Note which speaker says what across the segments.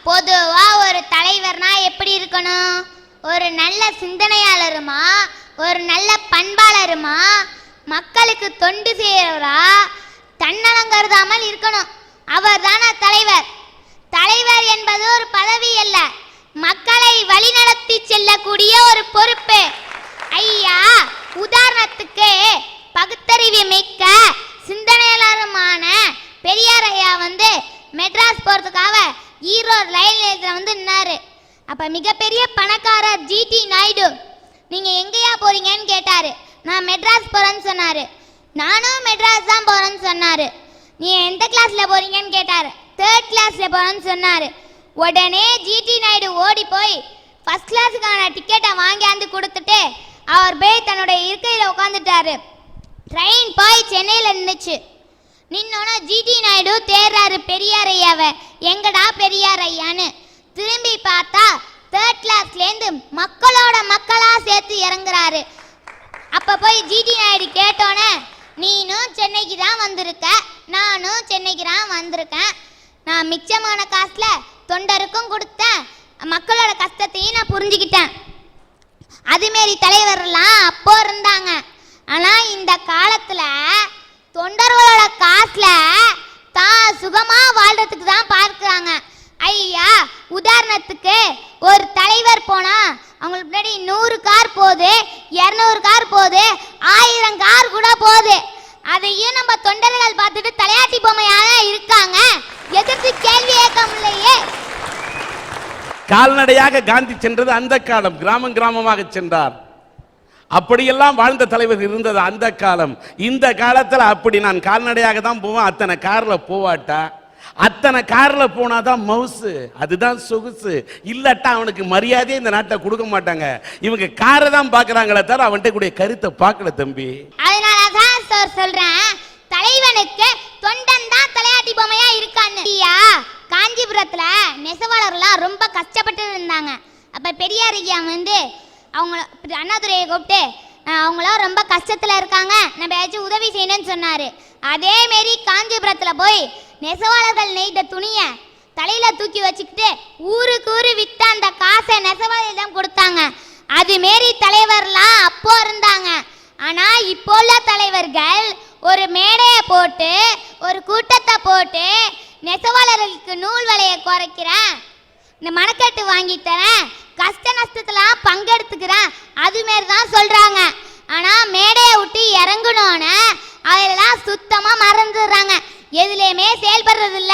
Speaker 1: பொதுவா ஒரு தலைவர்னா எப்படி இருக்கணும்? ஒரு நல்ல சிந்தனையாளருமா, ஒரு நல்ல பண்பாளருமா, மக்களுக்கு தொண்டு செய்யறவரா, தன்னலம் கருதாமல் இருக்கணும். அவர் தான தலைவர். தலைவர் என்பது ஒரு பதவி அல்ல, மக்களை வழிநடத்தி செல்லக்கூடிய ஒரு பொறுப்பு. ஐயா, உதாரணத்துக்கு பகுத்தறிவு மிக்க சிந்தனையாளருமான பெரியார் ஐயா மெட்ராஸ் போறதுக்காக ஈரோடு ரயில் நிலையத்தில் நின்னாரு. அப்ப மிகப்பெரிய பணக்காரர் ஜிடி நாயுடு, நீங்க எங்கேயா போறீங்கன்னு கேட்டாரு. நான் மெட்ராஸ் போறேன்னு சொன்னாரு. நானும் மெட்ராஸ் தான் போறேன்னு சொன்னாரு. நீ எந்த கிளாஸ்ல போறீங்கன்னு கேட்டாரு. 3rd கிளாஸ்ல போறேன்னு சொன்னாரு. உடனே ஜிடி நாயுடு ஓடி போய் ஃபர்ஸ்ட் கிளாஸுக்கான டிக்கெட்டை வாங்கியாந்து கொடுத்துட்டு அவர் போய் தன்னுடைய இருக்கையில் உட்காந்துட்டாரு. ட்ரெயின் போய் சென்னையில் நின்றுச்சு. நின்னோன்னா ஜிடி நாயுடு தேர்றாரு பெரியார் ஐயாவை. எங்கடா பெரியார் ஐயான்னு திரும்பி பார்த்தா 3rd கிளாஸ்லேருந்து மக்களோட மக்களாக சேர்த்து இறங்குறாரு. அப்போ போய் ஜிடி நாயுடு கேட்டோன்னே, நீனும் சென்னைக்கு தான் வந்திருக்க, நானும் சென்னைக்கு தான் வந்திருக்கேன். நான் மிச்சமான காசில் தொண்டருக்கும் கொடுத்தேன், மக்களோட கஷ்டத்தையும் நான் புரிஞ்சுக்கிட்டேன். அதுமாரி தலைவர்லாம் அப்போ இருந்தாங்க. ஆனால் இந்த காலத்தில் தொண்டர்களோட காசில் தான் சுகமாக வாழ்கிறதுக்கு தான் பார்க்குறாங்க. ஐயா, உதாரணத்துக்கு ஒரு தலைவர் போனால் அவங்களுக்கு முன்னாடி 100 கார் போகுது, 200 கார் போகுது, 1000 கார் கூட போகுது. அதையும் நம்ம தொண்டர்கள் பார்த்துட்டு தலையாட்டி பொம்மையாக இருக்காங்க. எதிர்த்து கேள்வி கேட்க முடியலையே.
Speaker 2: கால்நடையாக காந்தி சென்றது அந்த காலம், கிராமம் கிராமமாக சென்றார். அப்படியெல்லாம் வாழ்ந்த தலைவர் இருந்தது அந்த காலம். இந்த காலத்தில் அப்படி நான் கால்நடையாக தான் போவேன், அத்தனை கார்ல போவாட்டா, அத்தனை கார்ல போனாதான் மவுசு, அதுதான் சொகுசு. இல்லட்டா அவனுக்கு மரியாதையே இந்த நாட்டை கொடுக்க மாட்டாங்க. இவங்க காரை தான் பாக்குறாங்களே தவிர அவன்கிட்ட கூடிய கருத்தை பார்க்கல தம்பி.
Speaker 1: அதனாலதான் சார் சொல்றேன், தலைவனுக்கு தொண்டன் தான் தலையாட்டி பொம்மையா இருக்கான்னு. காஞ்சிபுரத்துல நெசவாளர்லாம் ரொம்ப கஷ்டப்பட்டு இருந்தாங்க. அப்ப பெரியார் ஐயா அவங்க அண்ணாதுரையை கூப்பிட்டு, அவங்களாம் ரொம்ப கஷ்டத்துல இருக்காங்க, நம்ம ஏதாச்சும் உதவி செய்யணும்னு சொன்னாரு. அதே மாரி காஞ்சிபுரத்துல போய் நெசவாளர்கள் நெய்த துணியை தலையில தூக்கி வச்சுக்கிட்டு ஊருக்கு ஊரு வித்த அந்த காசை நெசவாளர்களிடம் கொடுத்தாங்க. அது மாரி தலைவர்லாம் அப்போ இருந்தாங்க. ஆனா இப்போ உள்ள தலைவர்கள் ஒரு மேடையை போட்டு, ஒரு கூட்டத்தை போட்டு, நெசவாளர்களுக்கு நூல் விலையை குறைக்கிறேன், இந்த மணக்கட்டு வாங்கி தரேன், கஷ்ட நஷ்டத்தெல்லாம் பங்கெடுத்துக்கிறேன், அதுமாரி தான் சொல்றாங்க. ஆனா மேடையை விட்டு இறங்கணும்னு அதெல்லாம் சுத்தமா மறந்துடுறாங்க, எதுலையுமே செயல்படுறது இல்ல.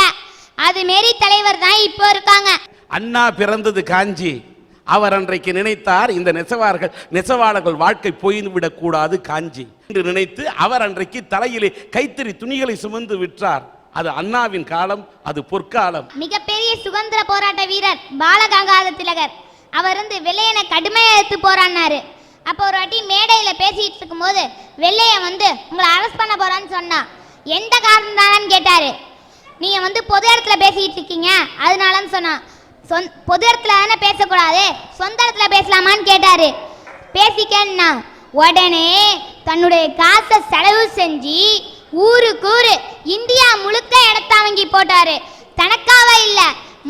Speaker 1: அது மாரி தலைவர் தான் இப்போ இருக்காங்க.
Speaker 2: அண்ணா பிறந்தது காஞ்சி. அவர் அன்றைக்கு நினைத்தார், இந்த நெசவாளர்கள் வாழ்க்கை போய்விடக் கூடாது காஞ்சி என்று நினைத்து அவர் அன்றைக்கு தலையிலே கைத்தறி துணிகளை சுமந்து விற்றார். அது அண்ணாவின் காலம், அது பொற்காலம்.
Speaker 1: மிகப்பெரிய சுதந்திர போராட்ட வீரர் பாலகங்காதர திலகர் அவர் வெள்ளையனை கடுமையா எடுத்து போராடினாரு. அப்போ ஒரு வாட்டி மேடையில பேசிட்டு இருக்கும் போது வெள்ளையன் உங்களை அரெஸ்ட் பண்ண போறான்னு சொன்னா. எந்த காரணம் தானு கேட்டாரு. நீங்க பொது இடத்துல பேசிட்டு இருக்கீங்க அதனாலன்னு சொன்னா. பொது இடத்துல தானே பேசக்கூடாது, சொந்த இடத்துல பேசலாமான்னு கேட்டாரு. பேசிக்கன்னா உடனே தன்னுடைய காசை செலவு செஞ்சு ஊருக்கு ஊரு இந்தியா முழுக்க இடத்த வாங்கி போட்டாரு. தனக்காக இல்ல,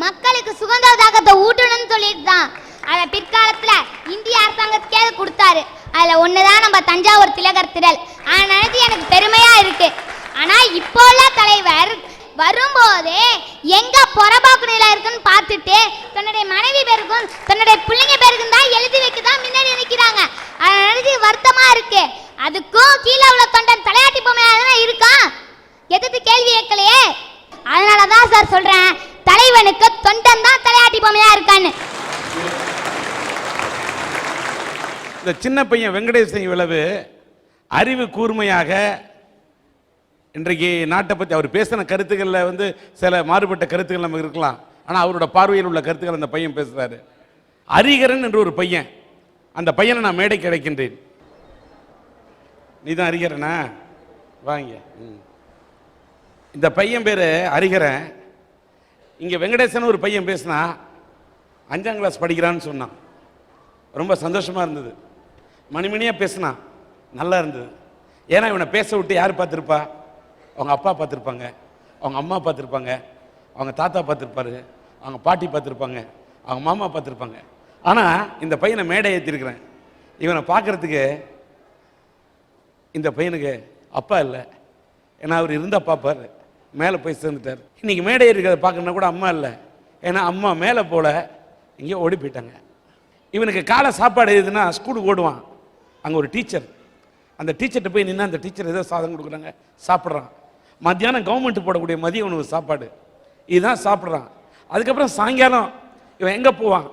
Speaker 1: மக்களுக்கு சுதந்திர தாக்கத்தை ஊட்டணும்னு சொல்லிட்டு தான். அதை பிற்காலத்துல இந்திய அரசாங்கத்துக்கே கொடுத்தாரு. அதுல ஒண்ணுதான் நம்ம தஞ்சாவூர் திலகர் திடல். நினைச்சு எனக்கு பெருமையா இருக்கு. ஆனா இப்போ உள்ள தலைவர் வரும்போதே எங்க புறபாக்கு நிலை இருக்குன்னு பார்த்துட்டு தன்னுடைய மனைவி பேருக்கும் தன்னுடைய பிள்ளைங்க பேருக்கும் தான் எழுதி வைக்கதான் முன்னாடி நினைக்கிறாங்க. அதை நினைச்சு வருத்தமா இருக்கு. அதுக்கும் கீழே உள்ள தொண்டன் தலையாட்டி பொம்மையா இருக்கான், எதிர்த்து கேள்வி கேட்கலையே. அதனாலதான் சார் சொல்றேன், தலைவனுக்கு தொண்டன் தான் தலையாட்டி பொம்மையா இருக்கான்னு.
Speaker 2: இந்த சின்ன பையன் வெங்கடேசன் இவ்வளவு அறிவு கூர்மையாக இன்றைக்கு நாட்டை பற்றி அவர் பேசின கருத்துக்களில் சில மாறுபட்ட கருத்துக்கள் நமக்கு இருக்கலாம். ஆனால் அவரோட பார்வையில் உள்ள கருத்துக்கள் அந்த பையன் பேசுகிறாரு. ஹரிகரன் என்று ஒரு பையன், அந்த பையனை நான் மேடைக்கு அழைக்கின்றேன். நீ தான் ஹரிகரனா? வாங்க. இந்த பையன் பேர் ஹரிகரன். இங்கே வெங்கடேசன் ஒரு பையன் பேசினா 5ஆம் கிளாஸ் படிக்கிறான்னு சொன்னான். ரொம்ப சந்தோஷமாக இருந்தது. மணிமணியாக பேசினான், நல்லா இருந்தது. ஏன்னா இவனை பேச விட்டு யார் பார்த்துருப்பா? அவங்க அப்பா பார்த்துருப்பாங்க, அவங்க அம்மா பார்த்துருப்பாங்க, அவங்க தாத்தா பார்த்துருப்பாரு, அவங்க பாட்டி பார்த்துருப்பாங்க, அவங்க மாமா பார்த்துருப்பாங்க. ஆனால் இந்த பையனை மேடை ஏற்றிருக்கிறேன். இவனை பார்க்குறதுக்கு இந்த பையனுக்கு அப்பா இல்லை, ஏன்னா அவர் இருந்தால் பார்ப்பார், மேலே போய் சேர்ந்துட்டார். இன்றைக்கி மேடை இருக்கிறத பார்க்கணுன்னா கூட அம்மா இல்லை, ஏன்னா அம்மா மேலே போல இங்கேயோ ஓடி போயிட்டாங்க. இவனுக்கு காலை சாப்பாடு எதுன்னா ஸ்கூலுக்கு ஓடுவான். அங்கே ஒரு டீச்சர், அந்த டீச்சர்கிட்ட போய் நின்று அந்த டீச்சர் ஏதோ சாதம் கொடுக்குறாங்க, சாப்பிட்றான். மத்தியானம் கவர்மெண்ட் போடக்கூடிய மதிய உணவு சாப்பாடு இதுதான் சாப்பிட்றான். அதுக்கப்புறம் சாயங்காலம் இவன் எங்கே போவான்,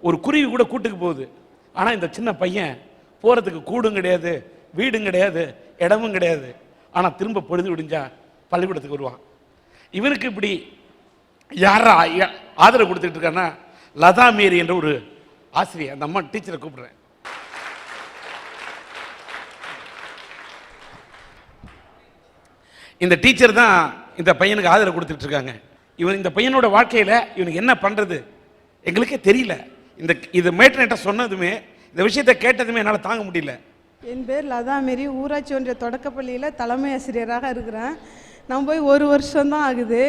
Speaker 2: ஒரு குருவி கூட கூட்டுக்கு போகுது. ஆனால் இந்த சின்ன பையன் போகிறதுக்கு கூடும் கிடையாது, வீடும் கிடையாது, இடமும் கிடையாது. ஆனால் திரும்ப பொழுது விடிஞ்சா பள்ளிக்கூடத்துக்கு வருவான். இவனுக்கு இப்படி யாரா ஆதரவு கொடுத்துட்டு இருக்கான்னா லதா மேரி என்ற ஒரு ஆசிரியர். அந்த அம்மா டீச்சரை கூப்பிடுறேன். இந்த டீச்சர் தான் இந்த பையனுக்கு ஆதரவு கொடுத்துட்டு இருக்காங்க. இவன் இந்த பையனோட வாழ்க்கையில் இவனுக்கு என்ன பண்ணுறது எங்களுக்கே தெரியல. இது மேட்டர்கிட்ட சொன்னதுமே, இந்த விஷயத்தை கேட்டதுமே என்னால் தாங்க முடியல.
Speaker 3: என் பேர் லதா மேரி, ஊராட்சி ஒன்றிய தொடக்கப்பள்ளியில் தலைமை ஆசிரியராக இருக்கிறேன். நான் போய் 1 வருஷம்தான் ஆகுது.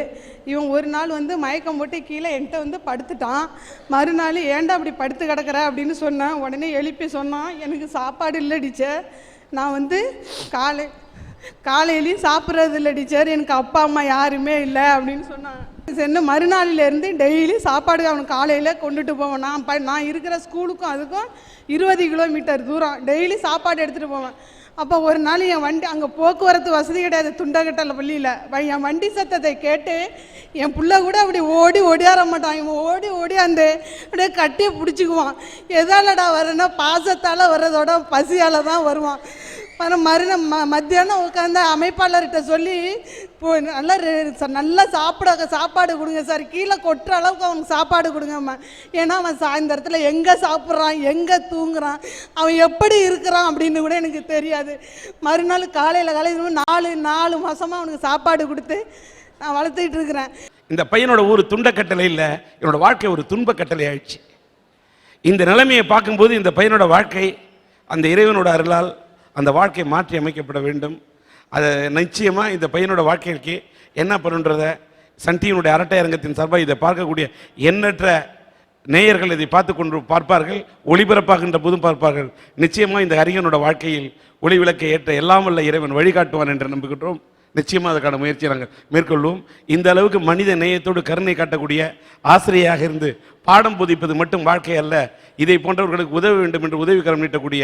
Speaker 3: இவன் ஒரு நாள் மயக்கம் போட்டு கீழே என்கிட்ட படுத்துட்டான். மறுநாள் ஏன்டா அப்படி படுத்து கிடக்கிற அப்படின்னு சொன்னேன். உடனே எழுப்பி சொன்னான், எனக்கு சாப்பாடு இல்லை டீச்சர், நான் காலையிலையும் சாப்பிட்றது இல்லை டீச்சர், எனக்கு அப்பா அம்மா யாருமே இல்லை அப்படின்னு சொன்னான். சரி, மறுநாளிலேருந்து டெய்லி சாப்பாடு அவனுக்கு காலையில் கொண்டுட்டு போவேன். நான் இருக்கிற ஸ்கூலுக்கும் அதுக்கும் 20 கிலோமீட்டர் தூரம் டெய்லி சாப்பாடு எடுத்துகிட்டு போவேன். அப்போ ஒரு நாள் என் வண்டி, அங்கே போக்குவரத்து வசதி கிடையாது துண்டகட்டல பள்ளியில், என் வண்டி சத்தத்தை கேட்டு என் பிள்ளை கூட அப்படி ஓடியார மாட்டான். இவன் ஓடியாந்து அப்படியே கட்டியை பிடிச்சிக்குவான். எதாலடா வரேன்னா பாசத்தால் வர்றதோட பசியால் தான் வருவான். மத்தியானம் உட்காந்து அமைப்பாளர்கிட்ட சொல்லி நல்லா சாப்பாடு கொடுங்க சார், கீழே கொட்டுற அளவுக்கு அவனுக்கு சாப்பாடு கொடுங்கம்மா. ஏன்னா அவன் சாயந்தரத்தில் எங்கே சாப்பிட்றான், எங்கே தூங்குறான், அவன் எப்படி இருக்கிறான் அப்படின்னு கூட எனக்கு தெரியாது. மறுநாள் காலையில் 4 மாதமாக அவனுக்கு சாப்பாடு கொடுத்து நான் வளர்த்துக்கிட்டு இருக்கிறேன்.
Speaker 2: இந்த பையனோட ஒரு துண்டக்கட்டளை இல்லை, என்னோட வாழ்க்கை ஒரு துன்பக்கட்டளை ஆயிடுச்சு. இந்த நிலைமையை பார்க்கும்போது இந்த பையனோட வாழ்க்கை அந்த இறைவனோட அருளால் அந்த வாழ்க்கை மாற்றி அமைக்கப்பட வேண்டும். அதை நிச்சயமாக இந்த பையனோட வாழ்க்கைக்கு என்ன பண்ணுன்றத சன் டிவியினுடைய அரட்டை அரங்கத்தின் சார்பாக இதை பார்க்கக்கூடிய எண்ணற்ற நேயர்கள் இதை பார்ப்பார்கள், ஒளிபரப்பாகின்ற போதும் பார்ப்பார்கள். நிச்சயமாக இந்த அறிஞனோட வாழ்க்கையில் ஒளி விளக்கை ஏற்ற எல்லாம் வல்ல இறைவன் வழிகாட்டுவான் என்று நம்புகின்றோம். நிச்சயமாக அதற்கான முயற்சியை நாங்கள் மேற்கொள்வோம். இந்த அளவுக்கு மனித நேயத்தோடு கருணை காட்டக்கூடிய ஆசிரியராக இருந்து பாடம் போதிப்பது மட்டும் வாழ்க்கை அல்ல, இதை போன்றவர்களுக்கு உதவ வேண்டும் என்று உதவிக்கரம் நீட்டக்கூடிய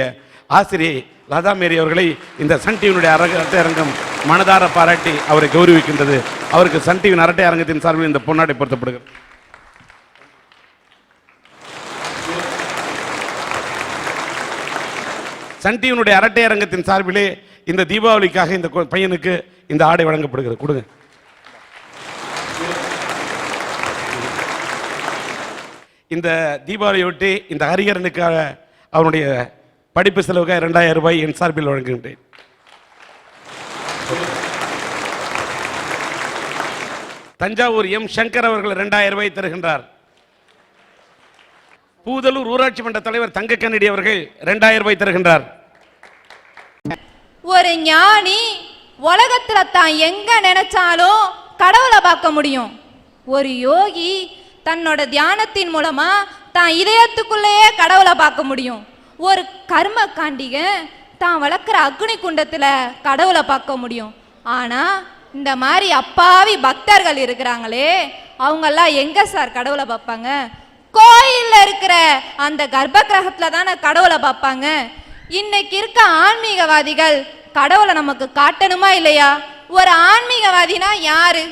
Speaker 2: ஆசிரியை லதா மேரி அவர்களை இந்த சன் டிவியினுடைய அரட்டை அரங்கம் மனதார பாராட்டி அவரை கௌரவிக்கின்றது. அவருக்கு சன் டிவியின் அரட்டை அரங்கத்தின் சார்பில் இந்த பொன்னாடை பொருத்தப்படுகிறது. சன் டிவியினுடைய அரட்டை அரங்கத்தின் சார்பிலே இந்த தீபாவளிக்காக இந்த பையனுக்கு இந்த ஆடை வழங்கப்படுகிறது. கொடுங்க. இந்த தீபாவளியொட்டி இந்த ஹரிகரனுக்காக அவனுடைய படிப்பு செலவுக்காக 2000 ரூபாய் என் சார்பில் வழங்குகின்றேன். தஞ்சாவூர் எம் சங்கர் அவர்கள் 2000 ரூபாய் தருகின்றார். பூதலூர் ஊராட்சி மன்ற தலைவர் தங்க கண்ணடி அவர்கள் 2000 ரூபாய் தருகின்றார்.
Speaker 4: ஒரு ஞானி உலகத்துல தான் எங்க நினைச்சாலும் கடவுளை பார்க்க முடியும். ஒரு யோகி தன்னோட தியானத்தின் மூலமா தான் இதயத்துக்குள்ளேயே கடவுளை பார்க்க முடியும். ஒரு கர்ம காண்டிகன் தான் வளர்க்குற அக்னி குண்டத்துல கடவுளை பார்க்க முடியும். ஆனா இந்த மாதிரி அப்பாவி பக்தர்கள் இருக்கிறாங்களே, அவங்கெல்லாம் எங்க சார் கடவுளை பார்ப்பாங்க? கோயில்ல இருக்கிற அந்த கர்ப்ப கிரகத்துல தானே கடவுளை பார்ப்பாங்க. இன்னைக்கு இருக்க ஆன்மீகவாதிகள் கடவுளை நமக்கு காட்டணுமா இல்லையா? ஒரு ஆன்மீகவாதினா யாரு?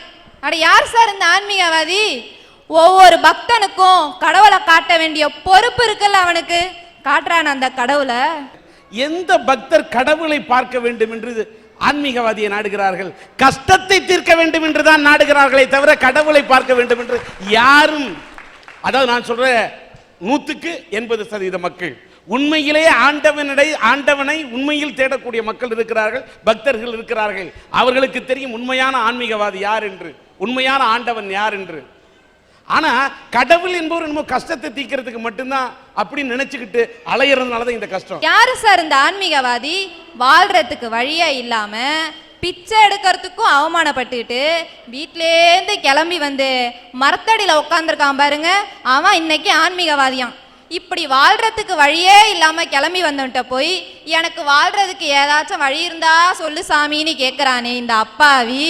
Speaker 4: அட யார் சார் இந்த ஆன்மீகவாதி? ஒவ்வொரு பக்தனுக்கும் கடவுளை காட்ட வேண்டிய பொறுப்பு இருக்குல்ல, அவனுக்கு காட்டுறான் அந்த கடவுளை.
Speaker 2: எந்த பக்தர் கடவுளை பார்க்க வேண்டும் என்று ஆன்மீகவாதியை நாடுகிறார்கள்? கஷ்டத்தை தீர்க்க வேண்டும் என்று தான் நாடுகிறார்களே தவிர கடவுளை பார்க்க வேண்டும் என்று யாரும், அதாவது நான் சொல்ற 100க்கு 80% மக்கள் உண்மையிலேயே ஆண்டவனை உண்மையில் தேடக்கூடிய மக்கள் இருக்கிறார்கள், பக்தர்கள் இருக்கிறார்கள். அவர்களுக்கு தெரியும் உண்மையான ஆன்மீகவாதி யார் என்று, உண்மையான ஆண்டவன் யார் என்று. ஆனா கடவுள் என்பவர் நம்ம கஷ்டத்தை தீர்க்கிறதுக்கு மட்டும்தான் அப்படின்னு நினைச்சுக்கிட்டு அலையறதுனாலதான் இந்த கஷ்டம்.
Speaker 4: யாரு சார் இந்த ஆன்மீகவாதி? வாழ்றதுக்கு வழியே இல்லாம பிச்சை எடுக்கிறதுக்கும் அவமானப்பட்டுக்கிட்டு வீட்டிலேருந்து கிளம்பி வந்து மரத்தடியில் உட்காந்துருக்கான் பாருங்க, அவன் இன்னைக்கு ஆன்மீகவாதியான். இப்படி வாழ்றதுக்கு வழியே இல்லாம கிளம்பி வந்தவன்ட்ட போய் எனக்கு வாழ்றதுக்கு ஏதாச்சும் வழி இருந்தா சொல்லு சாமின்னு கேட்குறானே இந்த அப்பாவி.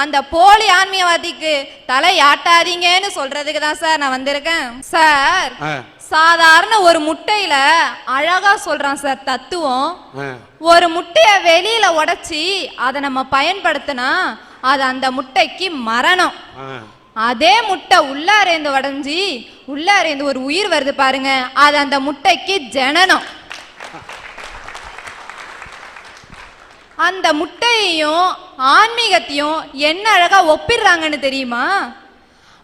Speaker 4: அந்த போலி ஆன்மீகவாதிக்கு தலை ஆட்டாதீங்கன்னு சொல்றதுக்கு தான் சார் நான் வந்திருக்கேன். சார் சாதாரண ஒரு முட்டையில அழகா சொல்றான் சார் தத்துவம். ஒரு முட்டைய வெளியில உடைச்சி அதை நம்ம பயன்படுத்தினா அது அந்த முட்டைக்கு மரணம். அதே முட்டை உள்ளாரேந்து உடைஞ்சி உள்ளாரேந்து ஒரு உயிர் வருது பாருங்க, அது அந்த முட்டைக்கு ஜனனம். அந்த முட்டையையும் ஆன்மீகத்தையும் என்ன அழகா ஒப்பிடுறாங்கன்னு தெரியுமா?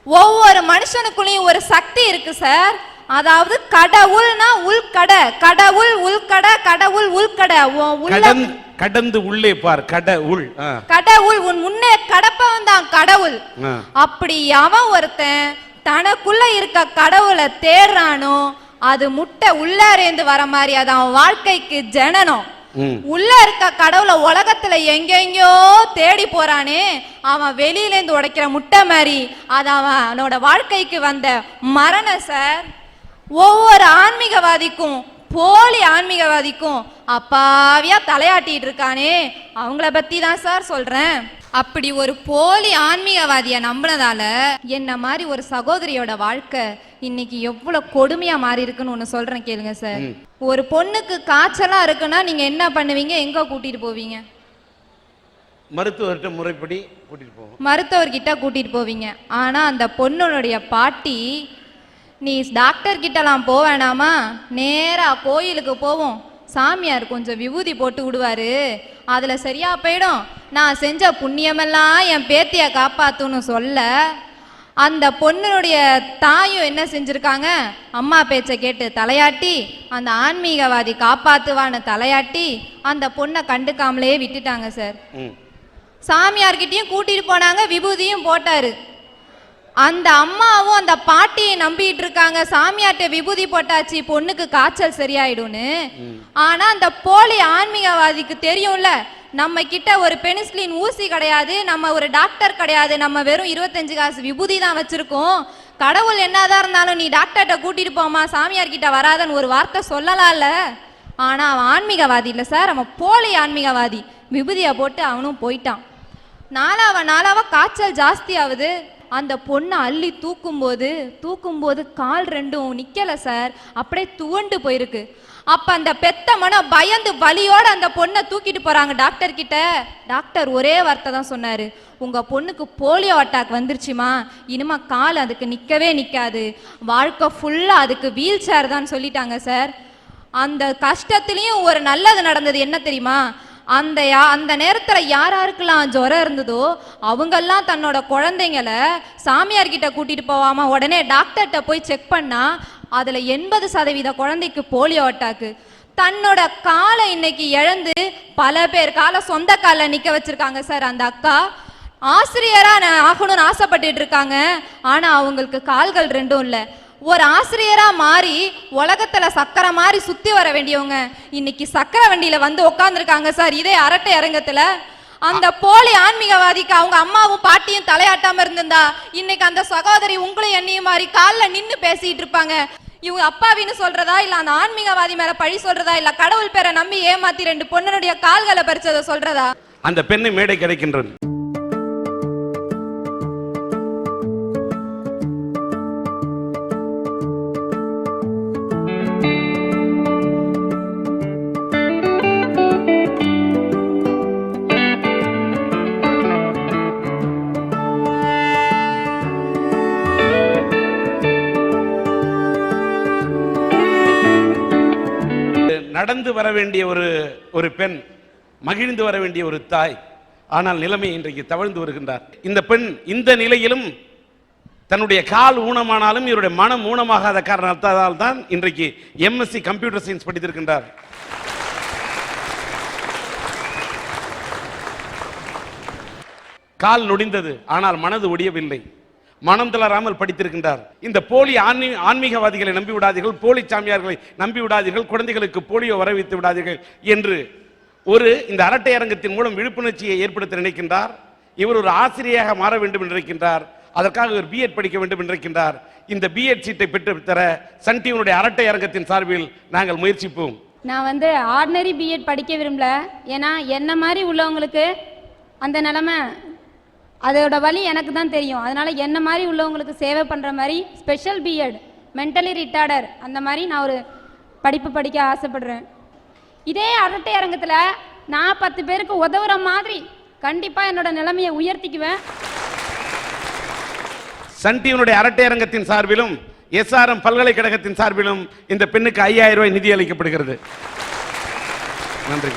Speaker 4: ஒவ்வொரு மனுஷனுக்குள்ளேயும் ஒரு சக்தி இருக்கு சார். அதாவது கடவுள்னா உள்கடை, கடவுள் உள்கடை, கடவுள் உள்கடை.
Speaker 2: கடந்து உள்ளே பார், கடவுள்
Speaker 4: கடவுள் உன் முன்னே கடப்பவன் தான் கடவுள். அப்படி அவன் ஒருத்தன் தனக்குள்ள இருக்க கடவுளை தேடுறானோ அது முட்டை உள்ளாரேந்து வர மாதிரி அது அவன் வாழ்க்கைக்கு ஜனனம். உள்ள இருக்க கடவுளை உலகத்துல எங்கெங்கயோ தேடி போறானே அவன் வெளியிலேருந்து உடைக்கிற முட்டை மாதிரி அது அவனோட வாழ்க்கைக்கு வந்த மரணம் சார். ஒவ்வொரு ஆன்மீகவாதிக்கும் போலி ஆன்மீகவாதிக்கும் அப்பாவியா தலையாட்டிட்டு இருக்கானே அவங்கள பத்தி தான் சார் சொல்றேன். அப்படி ஒரு போலி ஆன்மீகவாதிய நம்பினதால என்ன மாதிரி ஒரு சகோதரியோட வாழ்க்கை இன்னைக்கு எவ்வளவு கொடுமையா மாறி இருக்குன்னு ஒண்ணு சொல்றேன் கேளுங்க சார். ஒரு பொண்ணுக்கு காய்ச்சலா இருக்குன்னா நீங்க என்ன பண்ணுவீங்க? எங்க கூட்டிட்டு போவீங்க?
Speaker 2: மருத்துவர்கிட்ட முறைப்படி கூட்டிட்டு போவோம்.
Speaker 4: மருத்துவர்கிட்ட கூட்டிட்டு போவீங்க. ஆனா அந்த பொண்ணுடைய பாட்டி நீ டாக்டர் கிட்டலாம் போக வேணாமா, நேரா கோயிலுக்கு போவோம், சாமியார் கொஞ்சம் விபூதி போட்டு விடுவாரு, அதுல சரியா போயிடும், நான் செஞ்ச புண்ணியமெல்லாம் என் பேத்திய காப்பாத்துன்னு சொல்ல அந்த பொண்ணுடைய தாயும் என்ன செஞ்சிருக்காங்க? அம்மா பேச்சை கேட்டு தலையாட்டி அந்த ஆன்மீகவாதி காப்பாத்துவான்னு தலையாட்டி அந்த பொண்ணை கண்டுக்காமலே விட்டுட்டாங்க சார். சாமியார்கிட்டையும் கூட்டிட்டு போனாங்க, விபூதியும் போட்டாரு. அந்த அம்மாவும் அந்த பாட்டியை நம்பிட்டு இருக்காங்க, சாமியார்ட்ட விபூதி போட்டாச்சு பொண்ணுக்கு காய்ச்சல் சரியாயிடும்னு. ஆனா அந்த போலி ஆன்மீகவாதிக்கு தெரியும்ல நம்ம கிட்ட ஒரு பெனிசிலின் ஊசி கிடையாது, நம்ம ஒரு டாக்டர் கிடையாது, நம்ம வெறும் 25 காசு விபூதி தான் வச்சிருக்கோம். கடவுள் என்னதான் இருந்தாலும் நீ டாக்டர்கிட்ட கூட்டிட்டு போமா, சாமியார் கிட்ட வராதன்னு ஒரு வார்த்தை சொல்லலாம்ல. ஆனா அவன் ஆன்மீகவாதி இல்லை சார், அவன் போலி ஆன்மீகவாதி. விபூதியை போட்டு அவனும் போயிட்டான். நாளாவ காய்ச்சல் ஜாஸ்தி ஆகுது. அந்த பொண்ணை அள்ளி தூக்கும்போது கால் ரெண்டும் நிக்கல சார், அப்படியே துவண்டு போயிருக்கு. அப்ப அந்த பெத்த மனம் பயந்து வலியோட அந்த பொண்ணை தூக்கிட்டு போறாங்க டாக்டர் கிட்ட. டாக்டர் ஒரே வார்த்தை தான் சொன்னாரு, உங்க பொண்ணுக்கு போலியோ அட்டாக் வந்துருச்சுமா, இனிமே கால் அதுக்கு நிக்கவே நிக்காது, வாழ்க்கை ஃபுல்லா அதுக்கு வீல் சேர் தான் சொல்லிட்டாங்க சார். அந்த கஷ்டத்துலயும் ஒரு நல்லது நடந்தது என்ன தெரியுமா? அந்த நேரத்துல யாராருக்கெல்லாம் ஜுரம் இருந்ததோ அவங்கெல்லாம் தன்னோட குழந்தைங்களை சாமியார்கிட்ட கூட்டிட்டு போவாம உடனே டாக்டர்கிட்ட போய் செக் பண்ணா அதுல 80% குழந்தைக்கு போலியோ அட்டாக்கு. தன்னோட காலை இன்னைக்கு இழந்து பல பேர் காலை சொந்த காலில் நிக்க வச்சிருக்காங்க சார். அந்த அக்கா ஆசிரியரா ஆகணும்னு ஆசைப்பட்டுட்டு இருக்காங்க, ஆனா அவங்களுக்கு கால்கள் ரெண்டும் இல்லை. ஒரு ஆசிரியரா மாறி உலகத்துல சக்கரை மாதிரி சுத்தி வர வேண்டியவங்க இன்னைக்கு சக்கரை வண்டியில வந்து உட்கார்ந்துருக்காங்க சார் இதே அரட்டை அரங்கத்துல. அந்த போலி ஆன்மீகவாதிக்கு அவங்க அம்மாவும் பாட்டியும் தலையாட்டாம இருந்திருந்தா இன்னைக்கு அந்த சகோதரி உங்களையும் என்னையும் மாதிரி காலில் நின்று பேசிட்டு இருப்பாங்க. இவங்க அப்பாவின்னு சொல்றதா இல்ல அந்த ஆன்மீகவாதி மேல பழி சொல்றதா இல்ல கடவுள் பேரை நம்பி ஏமாத்தி 2 பொண்ணுடைய கால்களை பறிச்சதை சொல்றதா?
Speaker 2: அந்த பெண்ணை மேடை கிடைக்கின்றது. நடந்து வர வேண்டிய ஒரு பெண், மகிழ்ந்து வர வேண்டிய ஒரு தாய், ஆனால் நிலைமை இன்றைக்கு தவழ்ந்து வருகின்றார். இந்த பெண் இந்த நிலையிலும் தன்னுடைய கால் ஊனமானாலும் இவருடைய மனம் ஊனமாகாத காரணத்தால் தான் இன்றைக்கு எம்எஸ்சி கம்ப்யூட்டர் சயின்ஸ் படித்திருக்கின்றார். கால் நொடிந்தது, ஆனால் மனது ஒடியவில்லை. மனம் தளராமல் படித்திருக்கின்றார். இந்த போலி ஆன்மீகவாதிகளை நம்பி விடாதீர்கள், போலி சாமியார்களை நம்பி விடாதீர்கள், குழந்தைகளுக்கு போலியோ வரவைத்து விடாதீர்கள் என்று இந்த அரட்டை அரங்கத்தின் மூலம் விழிப்புணர்ச்சியை ஏற்படுத்த நினைக்கின்றார். இவர் ஒரு ஆசிரியராக மாற வேண்டும் என்று நினைக்கின்றார். அதற்காக ஒரு பிஎட் படிக்க வேண்டும் என்று நினைக்கின்றார். இந்த பிஎட் சீட்டை பெற்று தர சன் டிவியினுடைய அரட்டை அரங்கத்தின் சார்பில் நாங்கள் முயற்சிப்போம்.
Speaker 5: நான் வந்து ஆர்டினரி பிஎட் படிக்க விரும்பல. ஏன்னா என்ன மாதிரி உள்ளவங்களுக்கு அந்த நிலைமை, அதோட வழி எனக்கு தான் தெரியும். அதனால என்ன மாதிரி உள்ளவங்களுக்கு சேவை பண்ணுற மாதிரி ஸ்பெஷல் பிஎட், மென்டலி ரிட்டார்டர், அந்த மாதிரி நான் ஒரு படிப்பு படிக்க ஆசைப்படுறேன். இதே அரட்டை அரங்கத்தில் நான் 10 பேருக்கு உதவுற மாதிரி கண்டிப்பாக என்னோட நிலைமையை உயர்த்திக்குவேன்.
Speaker 2: சன் டிவியினுடைய அரட்டை அரங்கத்தின் சார்பிலும் SRM பல்கலைக்கழகத்தின் சார்பிலும் இந்த பெண்ணுக்கு 5000 ரூபாய் நிதி அளிக்கப்படுகிறது. நன்றி.